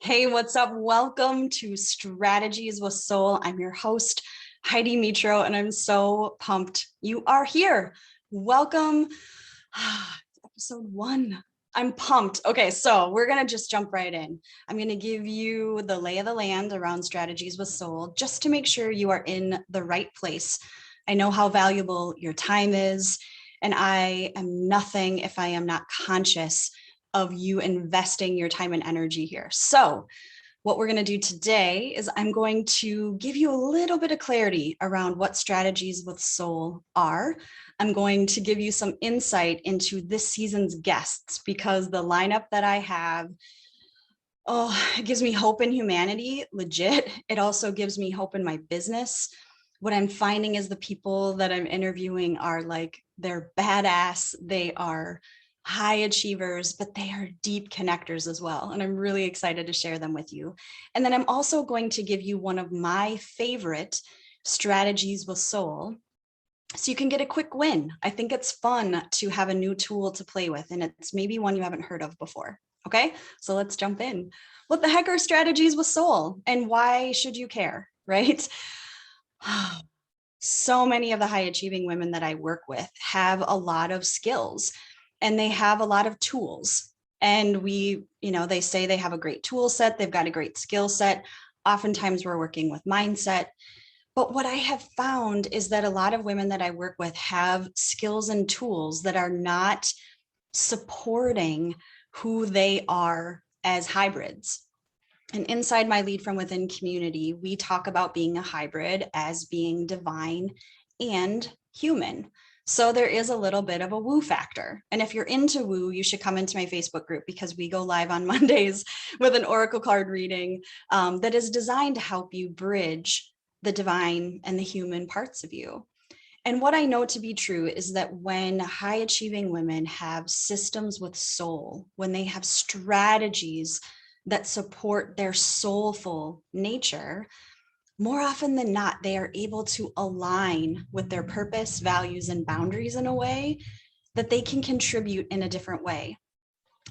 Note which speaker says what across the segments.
Speaker 1: Hey, what's up? Welcome to Strategies with Soul. I'm your host, Heidi Metro, and I'm so pumped you are here. Welcome. Episode 1. I'm pumped. Okay, so we're going to just jump right in. I'm going to give you the lay of the land around Strategies with Soul just to make sure you are in the right place. I know how valuable your time is, and I am nothing if I am not conscious of you investing your time and energy here. So what we're going to do today is I'm going to give you a little bit of clarity around what Strategies with Soul are. I'm going to give you some insight into this season's guests because the lineup that I have, it gives me hope in humanity, legit. It also gives me hope in my business. What I'm finding is the people that I'm interviewing are like, they're badass. They are high achievers, but they are deep connectors as well. And I'm really excited to share them with you. And then I'm also going to give you one of my favorite Strategies with Soul, so you can get a quick win. I think it's fun to have a new tool to play with, and it's maybe one you haven't heard of before. Okay, so let's jump in. What the heck are Strategies with Soul, and why should you care, right? So many of the high achieving women that I work with have a lot of skills and they have a lot of tools. And they say they have a great tool set. They've got a great skill set. Oftentimes we're working with mindset. But what I have found is that a lot of women that I work with have skills and tools that are not supporting who they are as hybrids. And inside my Lead from Within community, we talk about being a hybrid as being divine and human. So there is a little bit of a woo factor. And if you're into woo, you should come into my Facebook group because we go live on Mondays with an oracle card reading that is designed to help you bridge the divine and the human parts of you. And what I know to be true is that when high achieving women have systems with soul, when they have strategies that support their soulful nature, more often than not, they are able to align with their purpose, values, and boundaries in a way that they can contribute in a different way.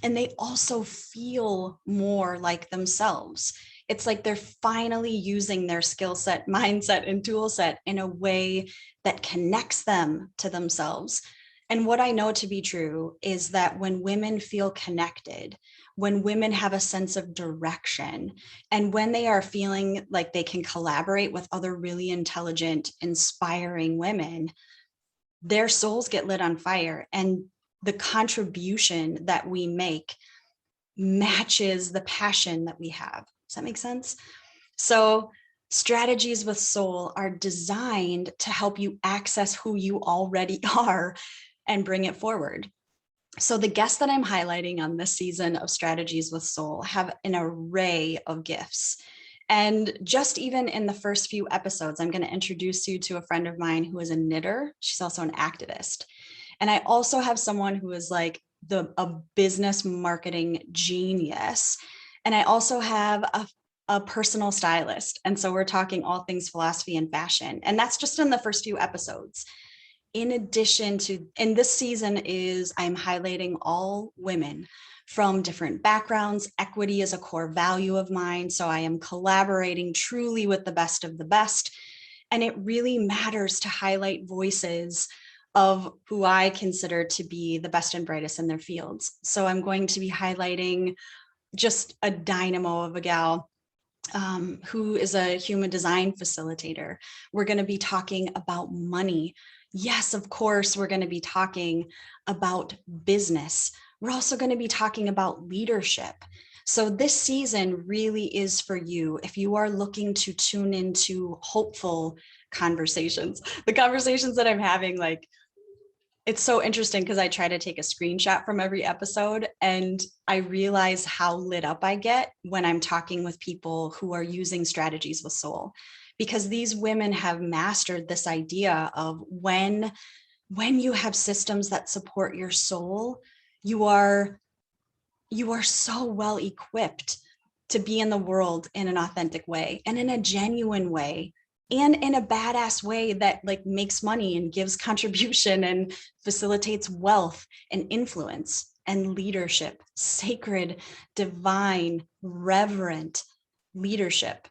Speaker 1: And they also feel more like themselves. It's like they're finally using their skill set, mindset, and tool set in a way that connects them to themselves. And what I know to be true is that when women feel connected, when women have a sense of direction, and when they are feeling like they can collaborate with other really intelligent, inspiring women, their souls get lit on fire. And the contribution that we make matches the passion that we have. Does that make sense? So Strategies with Soul are designed to help you access who you already are and bring it forward. So the guests that I'm highlighting on this season of Strategies with Soul have an array of gifts. And just even in the first few episodes, I'm going to introduce you to a friend of mine who is a knitter. She's also an activist. And I also have someone who is like a business marketing genius. And I also have a personal stylist. And so we're talking all things philosophy and fashion. And that's just in the first few episodes. In addition to, and this season I'm highlighting all women from different backgrounds. Equity is a core value of mine. So I am collaborating truly with the best of the best. And it really matters to highlight voices of who I consider to be the best and brightest in their fields. So I'm going to be highlighting just a dynamo of a gal who is a human design facilitator. We're going to be talking about money. Yes, of course, we're going to be talking about business. We're also going to be talking about leadership. So this season really is for you if you are looking to tune into hopeful conversations. The conversations that I'm having, like, it's so interesting because I try to take a screenshot from every episode and I realize how lit up I get when I'm talking with people who are using Strategies with Soul, because these women have mastered this idea of when you have systems that support your soul, you are so well equipped to be in the world in an authentic way and in a genuine way and in a badass way that makes money and gives contribution and facilitates wealth and influence. and leadership, sacred, divine, reverent leadership.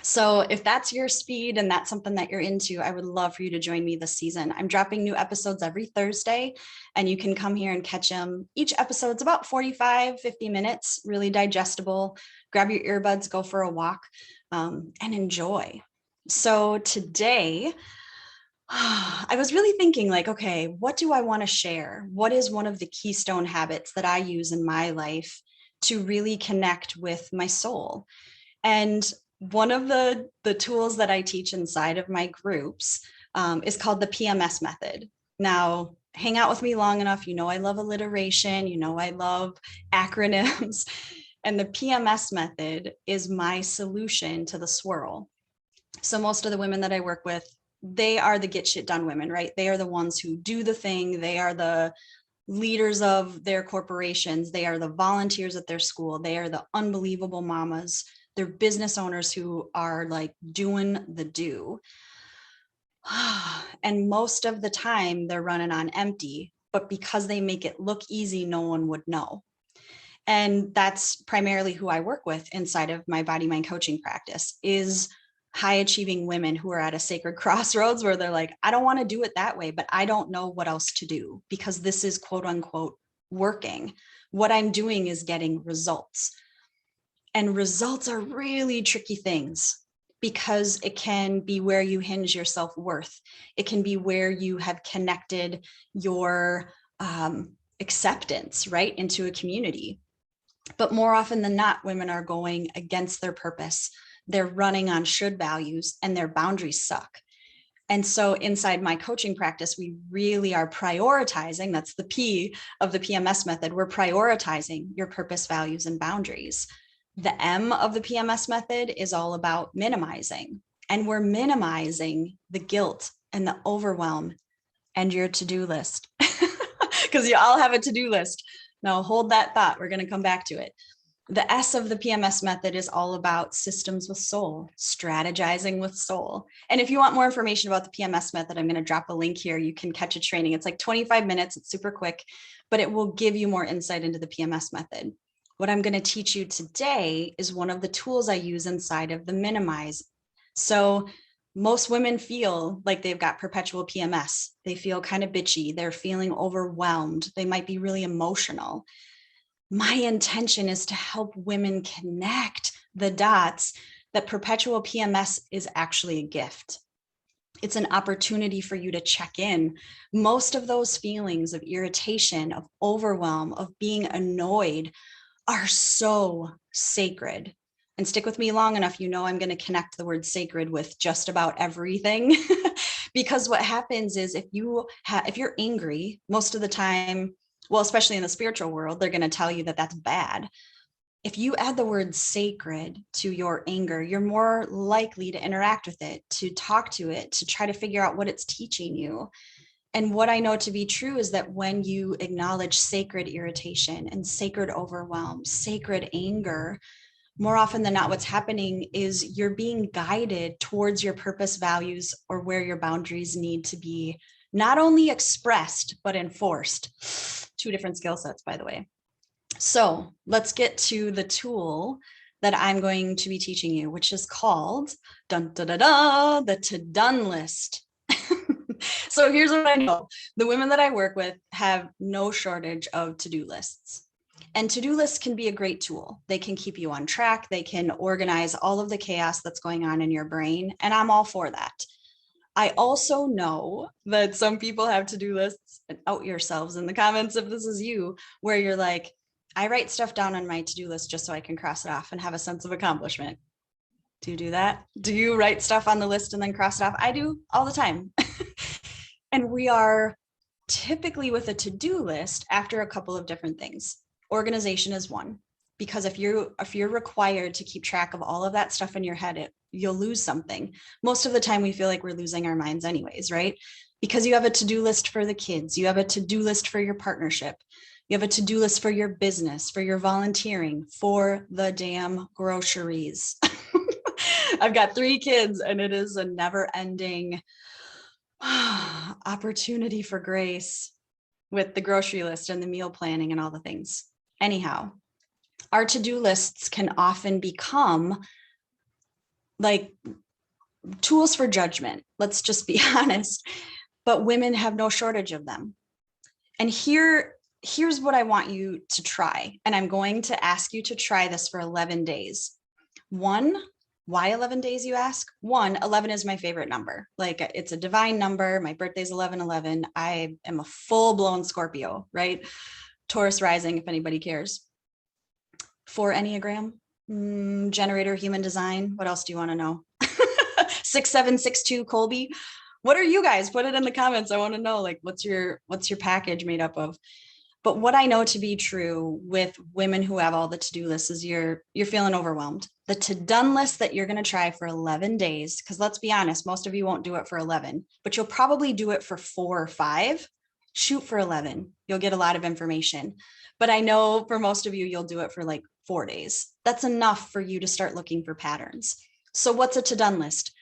Speaker 1: So if that's your speed and that's something that you're into, I would love for you to join me this season. I'm dropping new episodes every Thursday, and you can come here and catch them. Each episode's about 45, 50 minutes, really digestible. Grab your earbuds, go for a walk, and enjoy. So today, I was really thinking like, okay, what do I want to share? What is one of the keystone habits that I use in my life to really connect with my soul? And one of the tools that I teach inside of my groups is called the PMS method. Now, hang out with me long enough, you know I love alliteration, you know I love acronyms, and the PMS method is my solution to the swirl. So most of the women that I work with, they are the get shit done women, right? They are the ones who do the thing. They are the leaders of their corporations. They are the volunteers at their school. They are the unbelievable mamas. They're business owners who are like doing the do. And most of the time they're running on empty, but because they make it look easy, no one would know. And that's primarily who I work with inside of my BodyMind coaching practice, is high achieving women who are at a sacred crossroads where they're like, I don't want to do it that way, but I don't know what else to do because this is quote unquote working. What I'm doing is getting results. And results are really tricky things because it can be where you hinge your self-worth. It can be where you have connected your acceptance, right, into a community. But more often than not, women are going against their purpose. They're running on should values and their boundaries suck. And so inside my coaching practice, we really are prioritizing. That's the P of the PMS method. We're prioritizing your purpose, values, and boundaries. The M of the PMS method is all about minimizing. And we're minimizing the guilt and the overwhelm and your to-do list. Because you all have a to-do list. Now hold that thought. We're going to come back to it. The S of the PMS method is all about systems with soul, strategizing with soul. And if you want more information about the PMS method, I'm going to drop a link here. You can catch a training. It's like 25 minutes. It's super quick, but it will give you more insight into the PMS method. What I'm going to teach you today is one of the tools I use inside of the minimize. So most women feel like they've got perpetual PMS. They feel kind of bitchy. They're feeling overwhelmed. They might be really emotional. My intention is to help women connect the dots that perpetual PMS is actually a gift. It's an opportunity for you to check in. Most of those feelings of irritation, of overwhelm, of being annoyed are so sacred. And stick with me long enough, you know I'm going to connect the word sacred with just about everything. Because what happens is if you're angry, most of the time, well, especially in the spiritual world, they're going to tell you that that's bad. If you add the word sacred to your anger, you're more likely to interact with it, to talk to it, to try to figure out what it's teaching you. And what I know to be true is that when you acknowledge sacred irritation and sacred overwhelm, sacred anger, more often than not, what's happening is you're being guided towards your purpose, values, or where your boundaries need to be not only expressed, but enforced. Two different skill sets, by the way. So let's get to the tool that I'm going to be teaching you, which is called the to-done list. So here's what I know. The women that I work with have no shortage of to-do lists. And to-do lists can be a great tool. They can keep you on track. They can organize all of the chaos that's going on in your brain. And I'm all for that. I also know that some people have to-do lists, and out yourselves in the comments if this is you, where you're like, I write stuff down on my to-do list just so I can cross it off and have a sense of accomplishment. Do you do that? Do you write stuff on the list and then cross it off? I do all the time. And we are typically with a to-do list after a couple of different things. Organization is one, because if you're required to keep track of all of that stuff in your head, you'll lose something. Most of the time we feel like we're losing our minds anyways, right? Because you have a to-do list for the kids, you have a to-do list for your partnership, you have a to-do list for your business, for your volunteering, for the damn groceries. I've got 3 kids and it is a never-ending opportunity for grace. with the grocery list and the meal planning and all the things. Anyhow, our to-do lists can often become like tools for judgment. Let's just be honest. But women have no shortage of them. And here's what I want you to try. And I'm going to ask you to try this for 11 days. One, why 11 days, you ask? One, 11 is my favorite number. Like, it's a divine number. My birthday's 11/11. I am a full-blown Scorpio, right? Taurus rising, if anybody cares. 4 Enneagram, generator, human design. What else do you want to know? 6762 Colby. What are you guys? Put it in the comments. I want to know, like, what's your package made up of? But what I know to be true with women who have all the to-do lists is you're feeling overwhelmed. The to-done list that you're going to try for 11 days, because let's be honest, most of you won't do it for 11, but you'll probably do it for 4 or 5. Shoot for 11. You'll get a lot of information. But I know for most of you, you'll do it for like 4 days. That's enough for you to start looking for patterns. So what's a to-done list?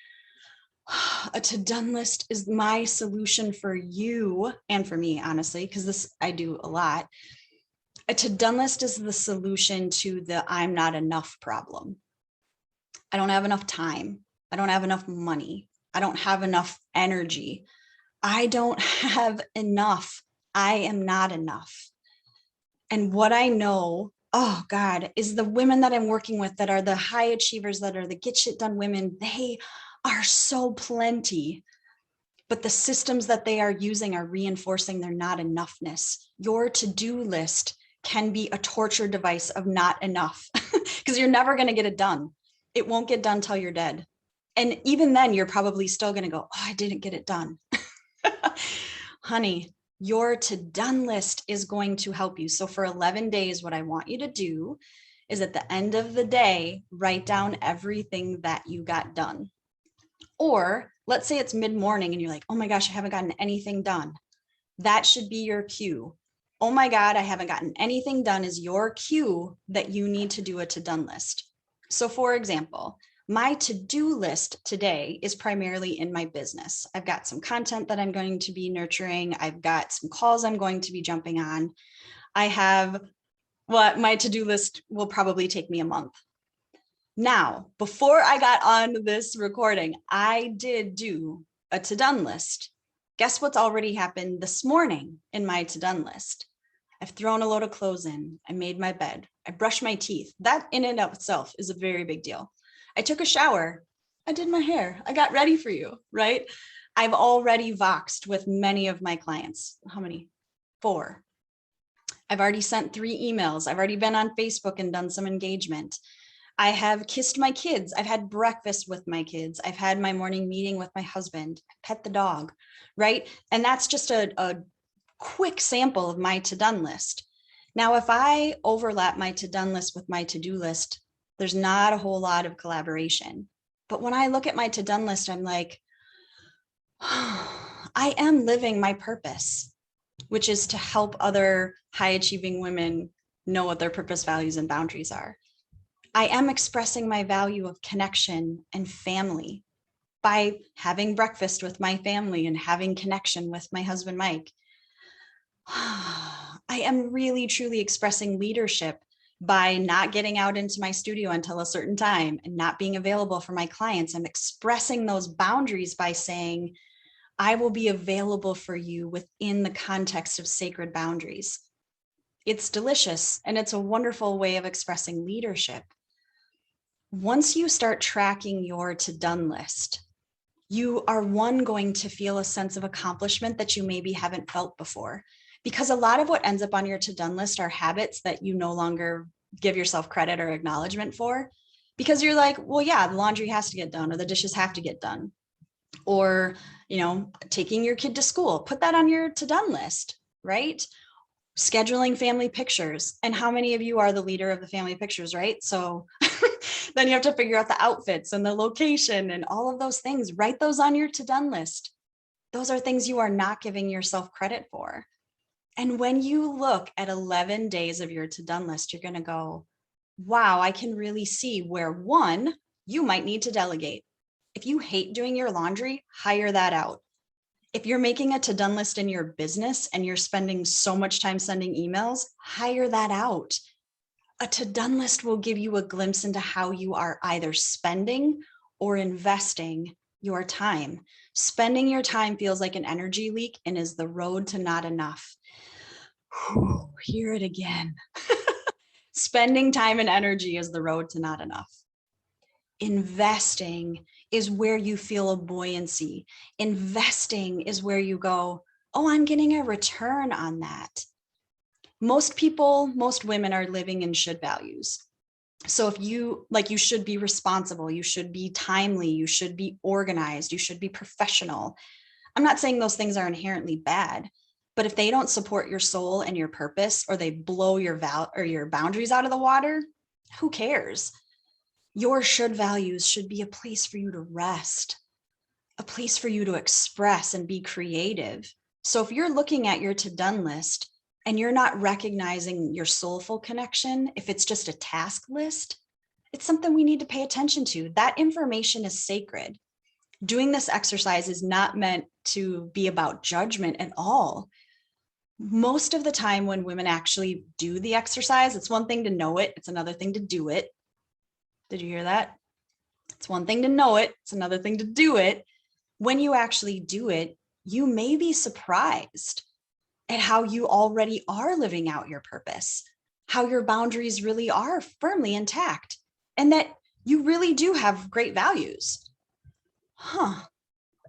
Speaker 1: A to-done list is my solution for you and for me, honestly, because this I do a lot. A to-done list is the solution to the I'm not enough problem. I don't have enough time. I don't have enough money. I don't have enough energy. I don't have enough. I am not enough. And what I know, oh God, is the women that I'm working with that are the high achievers, that are the get shit done women, they are so plenty, but the systems that they are using are reinforcing their not enoughness. Your to-do list can be a torture device of not enough because you're never going to get it done. It won't get done till you're dead. And even then, you're probably still going to go, oh, I didn't get it done. Honey, your to-done list is going to help you. So for 11 days, what I want you to do is at the end of the day, write down everything that you got done. Or let's say it's mid-morning and you're like, oh my gosh, I haven't gotten anything done. That should be your cue. Oh my God, I haven't gotten anything done is your cue that you need to do a to-done list. So for example, my to-do list today is primarily in my business. I've got some content that I'm going to be nurturing. I've got some calls I'm going to be jumping on. I have what my to-do list will probably take me a month. Now, before I got on this recording, I did do a to-done list. Guess what's already happened this morning in my to-done list? I've thrown a load of clothes in. I made my bed. I brushed my teeth. That in and of itself is a very big deal. I took a shower. I did my hair. I got ready for you, right? I've already voxed with many of my clients. How many? 4. I've already sent 3 emails. I've already been on Facebook and done some engagement. I have kissed my kids. I've had breakfast with my kids. I've had my morning meeting with my husband, pet the dog, right? And that's just a quick sample of my to-done list. Now, if I overlap my to-done list with my to-do list, there's not a whole lot of collaboration. But when I look at my to-done list, I'm like, I am living my purpose, which is to help other high-achieving women know what their purpose, values, and boundaries are. I am expressing my value of connection and family by having breakfast with my family and having connection with my husband, Mike. I am really, truly expressing leadership by not getting out into my studio until a certain time and not being available for my clients. I'm expressing those boundaries by saying, I will be available for you within the context of sacred boundaries. It's delicious and it's a wonderful way of expressing leadership. Once you start tracking your to-done list, you are going to feel a sense of accomplishment that you maybe haven't felt before. Because a lot of what ends up on your to-done list are habits that you no longer give yourself credit or acknowledgement for. Because you're like, well, yeah, the laundry has to get done or the dishes have to get done. Or, taking your kid to school, put that on your to-done list, right? Scheduling family pictures. And how many of you are the leader of the family pictures, right? So then you have to figure out the outfits and the location and all of those things. Write those on your to-done list. Those are things you are not giving yourself credit for. And when you look at 11 days of your to-done list, you're going to go, wow, I can really see where, 1, you might need to delegate. If you hate doing your laundry, hire that out. If you're making a to-done list in your business and you're spending so much time sending emails, hire that out. A to-done list will give you a glimpse into how you are either spending or investing your time. Spending your time feels like an energy leak and is the road to not enough. Whew, hear it again. Spending time and energy is the road to not enough. Investing is where you feel a buoyancy. Investing is where you go, oh, I'm getting a return on that. Most people, most women are living in should values. So if you should be responsible, you should be timely, you should be organized, you should be professional. I'm not saying those things are inherently bad, but if they don't support your soul and your purpose, or they blow your boundaries out of the water, who cares? Your should values should be a place for you to rest, a place for you to express and be creative. So if you're looking at your to-done list and you're not recognizing your soulful connection, if it's just a task list, it's something we need to pay attention to. That information is sacred. Doing this exercise is not meant to be about judgment at all. Most of the time when women actually do the exercise, it's one thing to know it, it's another thing to do it. Did you hear that? It's one thing to know it, it's another thing to do it. When you actually do it, you may be surprised at how you already are living out your purpose, how your boundaries really are firmly intact, and that you really do have great values.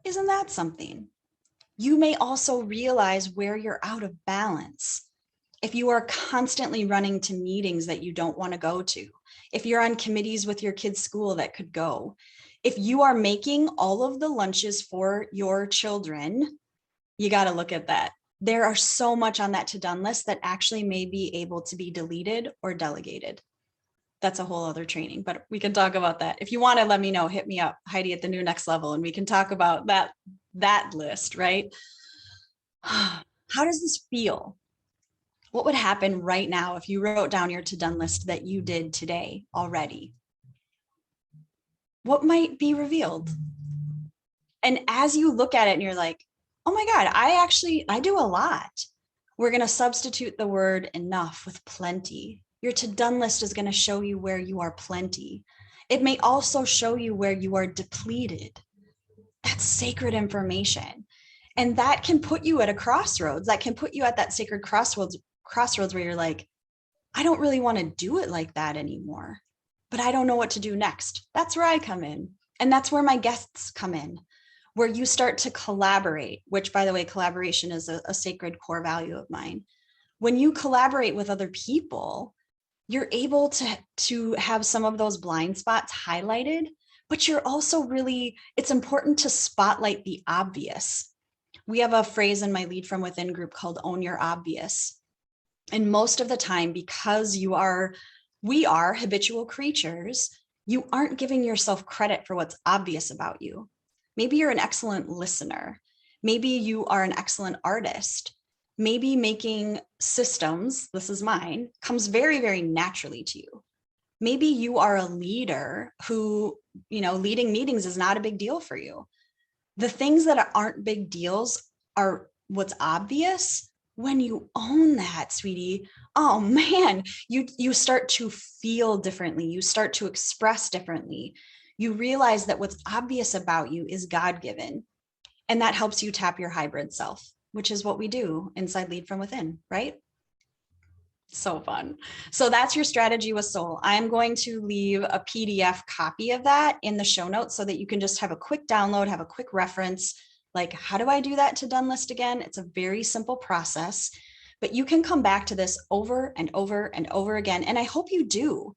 Speaker 1: Isn't that something? You may also realize where you're out of balance. If you are constantly running to meetings that you don't want to go to, if you're on committees with your kids' school that could go, if you are making all of the lunches for your children, you got to look at that. There are so much on that to-done list that actually may be able to be deleted or delegated. That's a whole other training, but we can talk about that. If you want to, let me know, hit me up, Heidi at the New Next Level, and we can talk about that list, right? How does this feel? What would happen right now if you wrote down your to-done list that you did today already? What might be revealed? And as you look at it and you're like, oh my God, I do a lot. We're going to substitute the word enough with plenty. Your to-done list is going to show you where you are plenty. It may also show you where you are depleted. That's sacred information. And that can put you at a crossroads. That can put you at that sacred crossroads where you're like, I don't really want to do it like that anymore, but I don't know what to do next. That's where I come in. And that's where my guests come in, where you start to collaborate, which, by the way, collaboration is a sacred core value of mine. When you collaborate with other people, you're able to have some of those blind spots highlighted, but you're also it's important to spotlight the obvious. We have a phrase in my Lead From Within group called Own Your Obvious. And most of the time, because we are habitual creatures, you aren't giving yourself credit for what's obvious about you. Maybe you're an excellent listener. Maybe you are an excellent artist. Maybe making systems, this is mine, comes very, very naturally to you. Maybe you are a leader who, leading meetings is not a big deal for you. The things that aren't big deals are what's obvious. When you own that, sweetie, oh man, you start to feel differently. You start to express differently. You realize that what's obvious about you is God-given. And that helps you tap your hybrid self, which is what we do inside Lead From Within, right? So fun. So that's your strategy with soul. I'm going to leave a PDF copy of that in the show notes so that you can just have a quick download, have a quick reference. Like, how do I do that to-done list again? It's a very simple process, but you can come back to this over and over and over again. And I hope you do.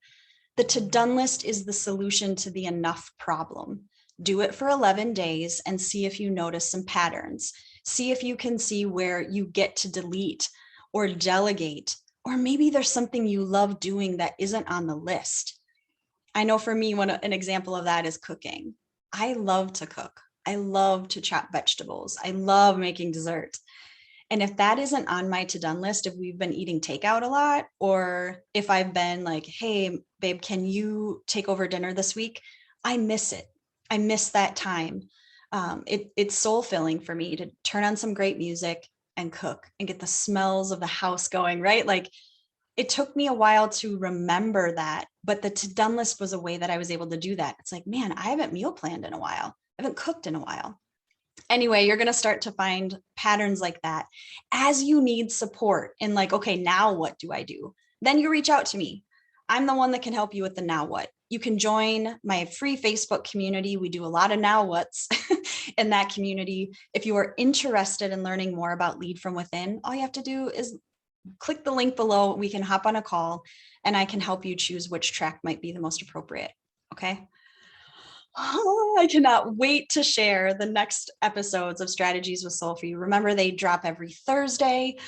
Speaker 1: The to-done list is the solution to the enough problem. Do it for 11 days and see if you notice some patterns. See if you can see where you get to delete or delegate, or maybe there's something you love doing that isn't on the list. I know for me, an example of that is cooking. I love to cook. I love to chop vegetables. I love making dessert. And if that isn't on my to-done list, if we've been eating takeout a lot, or if I've been like, hey, babe, can you take over dinner this week? I miss it. I miss that time. It's soul filling for me to turn on some great music and cook and get the smells of the house going, right? Like, it took me a while to remember that, but the to-done list was a way that I was able to do that. It's like, man, I haven't meal planned in a while. I haven't cooked in a while. Anyway, you're going to start to find patterns like that as you need support in like, okay, now what do I do? Then you reach out to me. I'm the one that can help you with the now what. You can join my free Facebook community. We do a lot of now what's in that community. If you are interested in learning more about Lead from Within, all you have to do is click the link below. We can hop on a call and I can help you choose which track might be the most appropriate. Okay. Oh, I cannot wait to share the next episodes of Strategies with Soul for you. Remember, they drop every Thursday.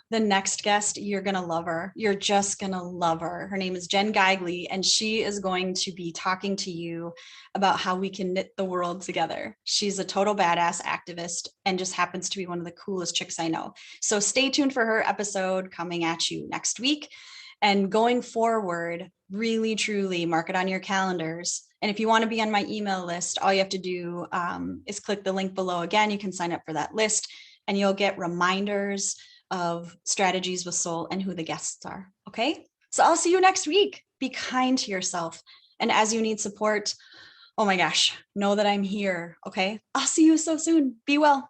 Speaker 1: The next guest, you're going to love her. You're just going to love her. Her name is Jen Geigley, and she is going to be talking to you about how we can knit the world together. She's a total badass activist and just happens to be one of the coolest chicks I know. So stay tuned for her episode coming at you next week. And going forward, really, truly mark it on your calendars. And if you want to be on my email list, all you have to do is click the link below. Again, you can sign up for that list and you'll get reminders of Strategies with Soul and who the guests are. Okay. So I'll see you next week. Be kind to yourself. And as you need support, oh my gosh, know that I'm here. Okay. I'll see you so soon. Be well.